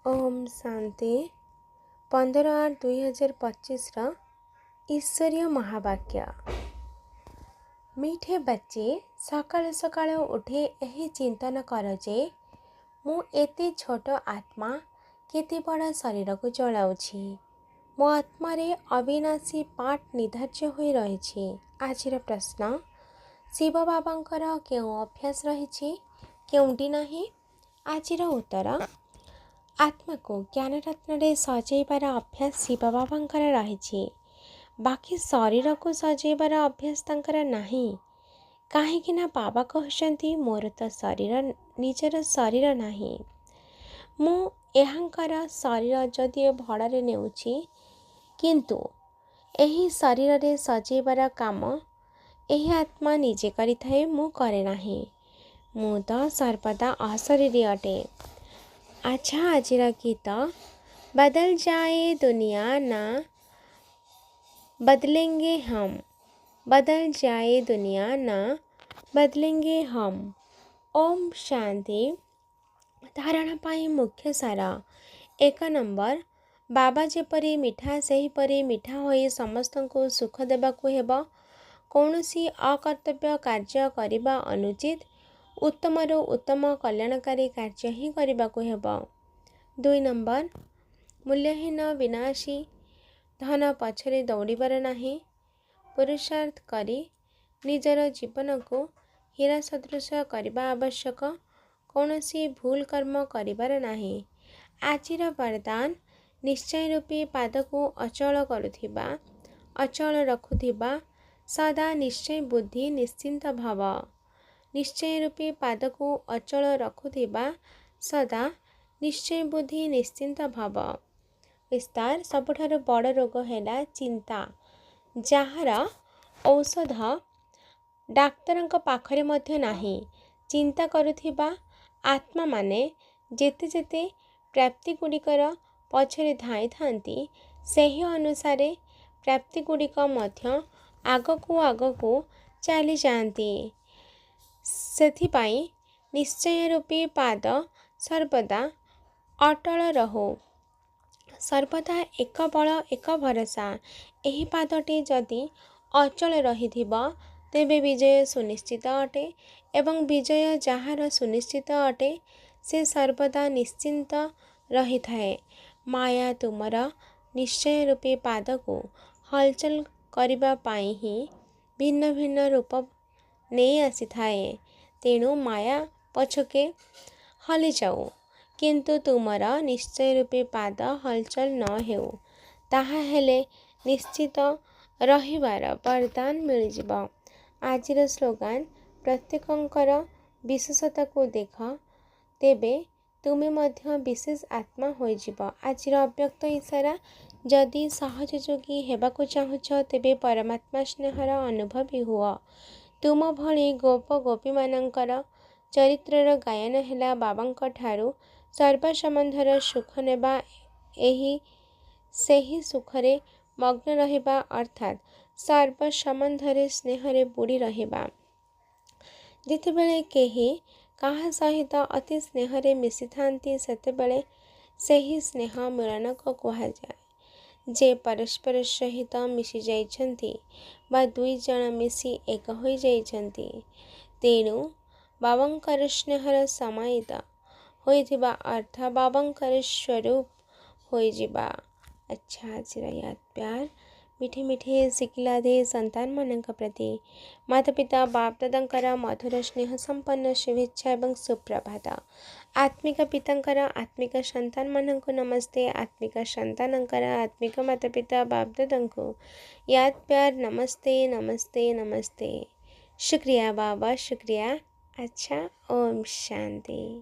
ओम शांति 15/8/2025 ईश्वरीय महावाक्य। मीठे बच्चे सकाल सकाल उठे यही चिंतन कर जे मु एते छोट आत्मा केते बड़ा शरीर को चलाउछि। मो आत्मा रे अविनाशी पाठ निर्धार्य होई रहिछि। आजिर प्रश्न, शिव बाबांकर केउ अभ्यास रहिछि केउंटी नाही? आजिर उत्तर, आत्मा को ज्ञान रत्न सजैबार अभ्यास शिव बाबांकर रहिछि, बाकी शरीर को सजैबार अभ्यास तांकर नाही। काहेकि ना बाबा कहउछंती मोर तो शरीर निजर शरीर नाही, मु एहांकर शरीर जदिओ भड़ारे नेउछि किंतु एही शरीर रे सजैबार काम एही आत्मा निजे करिथाए, मु करे नाही। मु तो सर्वदा अशरीरी अटे। अच्छा, आजिर गीत। बदल जाए दुनिया ना बदलेंगे हम, बदल जाए दुनिया ना बदलेंगे हम। ओम शांति। धारणा पाई मुख्य सारा। 1 नंबर, बाबा जेपरी मिठा सेहीपरी मिठा होई समस्त को सुख देबाकू हेबो। कौनसी अकर्तव्य कार्य करिबा अनुचित, उत्तम रु उत्तम कल्याणकारी कार्य ही करिबाकू हेबो। 2 नंबर, मूल्यहीन विनाशी धन पछरे दौड़ीबार नाही, पुरुषार्थ करी निजर जीवन को हीरा सदृश करिबा आवश्यक, कौनसी भूल कर्म करिबार नाही। आजिर वरदान, निश्चय रूपी पाद को अचल करुथिबा, अचल रखुथिबा, सदा निश्चय बुद्धि निश्चिंत भाव। निश्चय रूपी पाद को अचल रखुथिबा, सदा निश्चय बुद्धि निश्चिंत भाव। विस्तार, सबुठारु बड़ रोग हैला चिंता, जहार औषध डाक्तरंक पाखरे मध्य नाही। चिंता करुथिबा आत्मा माने जेते जेते प्राप्ति गुड़िकर पछरे धाई थांती, सेही अनुसारे प्राप्ति गुड़िक मध्य आगकू चली जाती। सेथिपाई निश्चय रूपी पाद सर्वदा अटल रहो, सर्वदा एक बल एक भरोसा। एही पादटी जदि अचल रहिथिबा तेबे विजय सुनिश्चित अटे, एवं विजय जहार सुनिश्चित अटे से सर्वदा निश्चिंत रही थाए। माया तुमर निश्चय रूपी पाद को हलचल करिबा पाई ही भिन्न भिन्न रूप नहीं आसी थाए, तेणु माया पछके हली जाऊ, किंतु तुमर निश्चय रूपी पाद हलचल न हेउ, ताहा हेले निश्चित रहिबार वरदान मिल जिवो। आजिर स्लोगान, प्रत्येकंकर विशेषता को देख, तेबे तुमे मध्य विशेष आत्मा होई जिवो। आजिर अव्यक्त इशारा, जदि सहज जोगी हेबाकू चाहुछ तेबे परमात्मा स्नेहर अनुभवी हुआ। तुम भली गोप गोपी मानकर चरित्रर गायन हेला बाबांक ठारू सर्व संबंधर सुख नेबा, एही सेही सुखरे मग्न रहिबा, अर्थात सर्व संबंधरे स्नेहरे बुड़ी रहिबा। जेतेबेले केही काहा सहित अति स्नेहरे मिसी थांती, सेतेबेले सेही स्नेह मिलन को कुहा जाए। जे परस्पर सहित मिसी जाइछंती बा दुई जण मिसी एक होई जाइछंती, तेणु बाबांकर स्नेहर समाहित होइथिबा अर्थ बाबांकर स्वरूप होई जिबा। अच्छा, आजिर याद प्यार। मीठे मीठे शिकिला दे संतान मानक प्रति माता पिता बाप दादांकर मधुर स्नेह संपन्न शुभेच्छा एवं सुप्रभात। आत्मिक पितांकर आत्मिक संतान मानक नमस्ते। आत्मिक संतानंकर आत्मिक माता पिता बाप दादांको याद प्यार नमस्ते नमस्ते नमस्ते। शुक्रिया बाबा, शुक्रिया। अच्छा, ओम शांति।